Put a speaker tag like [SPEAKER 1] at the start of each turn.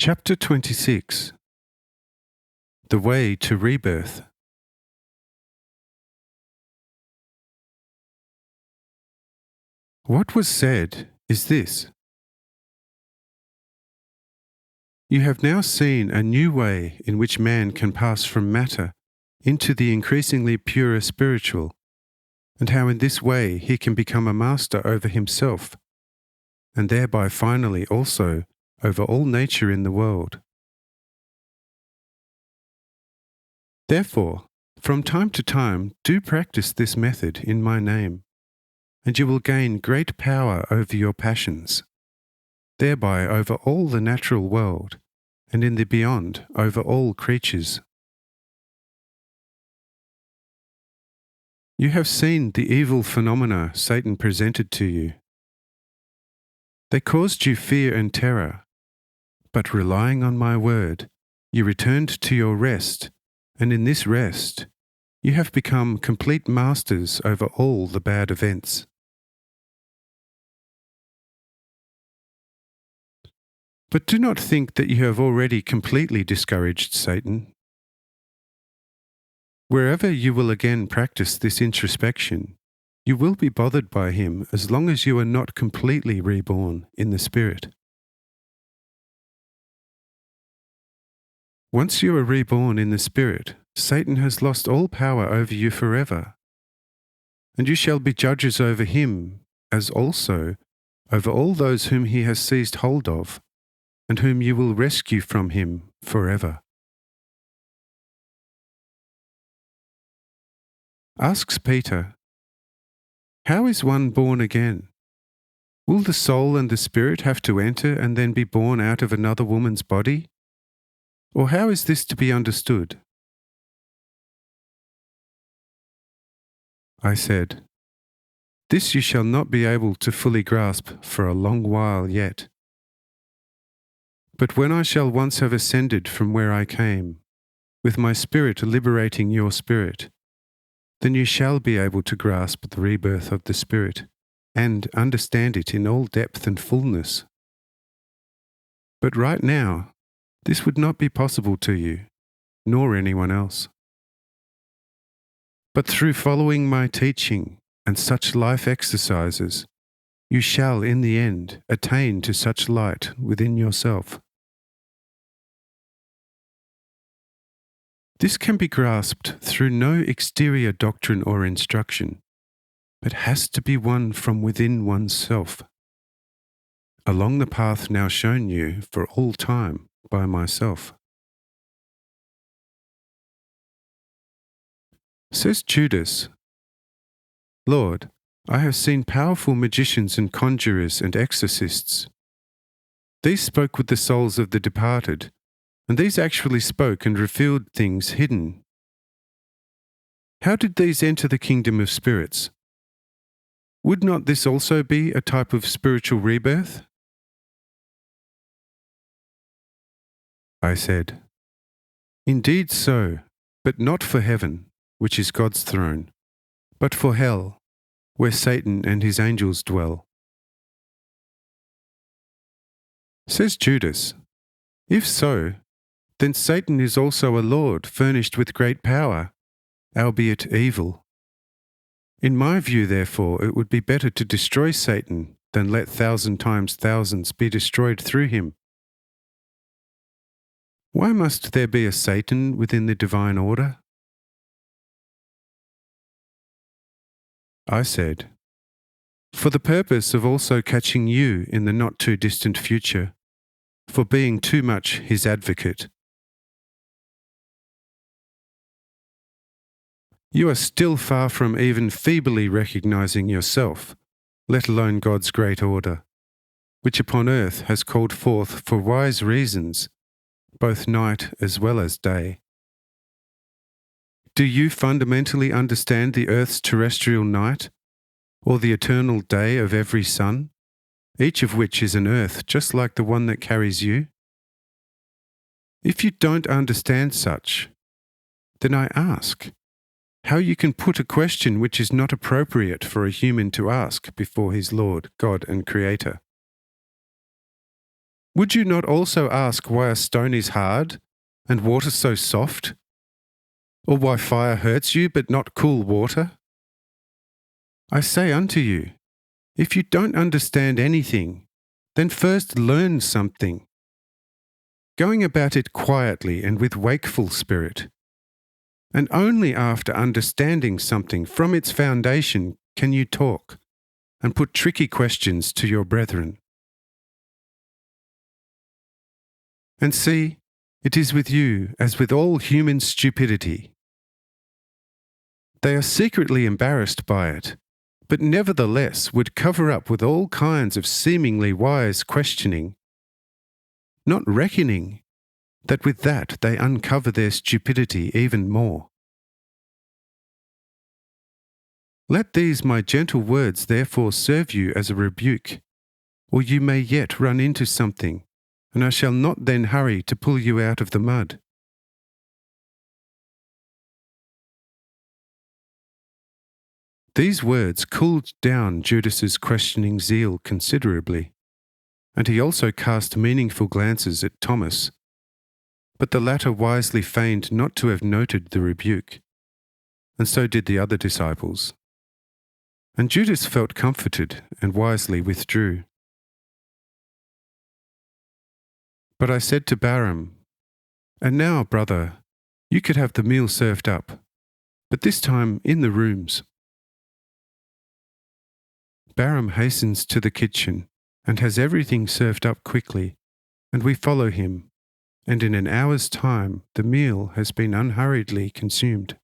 [SPEAKER 1] Chapter 26. The Way to Rebirth. What was said is this: you have now seen a new way in which man can pass from matter into the increasingly purer spiritual, and how in this way he can become a master over himself, and thereby finally also over all nature in the world. Therefore, from time to time do practice this method in my name, and you will gain great power over your passions, thereby over all the natural world, and in the beyond over all creatures. You have seen the evil phenomena Satan presented to you. They caused you fear and terror, but relying on my word, you returned to your rest, and in this rest, you have become complete masters over all the bad events. But do not think that you have already completely discouraged Satan. Wherever you will again practice this introspection, you will be bothered by him as long as you are not completely reborn in the Spirit. Once you are reborn in the Spirit, Satan has lost all power over you forever, and you shall be judges over him, as also over all those whom he has seized hold of, and whom you will rescue from him forever. Asks Peter, how is one born again? Will the soul and the spirit have to enter and then be born out of another woman's body? Or how is this to be understood? I said, this you shall not be able to fully grasp for a long while yet. But when I shall once have ascended from where I came, with my spirit liberating your spirit, then you shall be able to grasp the rebirth of the Spirit and understand it in all depth and fullness. But right now, this would not be possible to you, nor anyone else. But through following my teaching and such life exercises, you shall in the end attain to such light within yourself. This can be grasped through no exterior doctrine or instruction, but has to be won from within oneself, along the path now shown you for all time by myself. Says Judas, Lord, I have seen powerful magicians and conjurers and exorcists. These spoke with the souls of the departed, and these actually spoke and revealed things hidden. How did these enter the kingdom of spirits? Would not this also be a type of spiritual rebirth? I said, indeed so, but not for heaven, which is God's throne, but for hell, where Satan and his angels dwell. Says Judas, if so, then Satan is also a lord furnished with great power, albeit evil. In my view, therefore, it would be better to destroy Satan than let 1,000 times thousands be destroyed through him. Why must there be a Satan within the divine order? I said, for the purpose of also catching you in the not too distant future, for being too much his advocate. You are still far from even feebly recognizing yourself, let alone God's great order, which upon earth has called forth for wise reasons, both night as well as day. Do you fundamentally understand the earth's terrestrial night, or the eternal day of every sun, each of which is an earth just like the one that carries you? If you don't understand such, then I ask, how you can put a question which is not appropriate for a human to ask before his Lord, God and Creator. Would you not also ask why a stone is hard and water so soft? Or why fire hurts you but not cool water? I say unto you, if you don't understand anything, then first learn something, going about it quietly and with wakeful spirit. And only after understanding something from its foundation can you talk and put tricky questions to your brethren. And see, it is with you as with all human stupidity. They are secretly embarrassed by it, but nevertheless would cover up with all kinds of seemingly wise questioning, not reckoning that with that they uncover their stupidity even more. Let these my gentle words therefore serve you as a rebuke, or you may yet run into something, and I shall not then hurry to pull you out of the mud. These words cooled down Judas's questioning zeal considerably, and he also cast meaningful glances at Thomas, but the latter wisely feigned not to have noted the rebuke, and so did the other disciples. And Judas felt comforted and wisely withdrew. But I said to Balaam, "And now, brother, you could have the meal served up, but this time in the rooms." Balaam hastens to the kitchen and has everything served up quickly, and we follow him, and in an hour's time the meal has been unhurriedly consumed.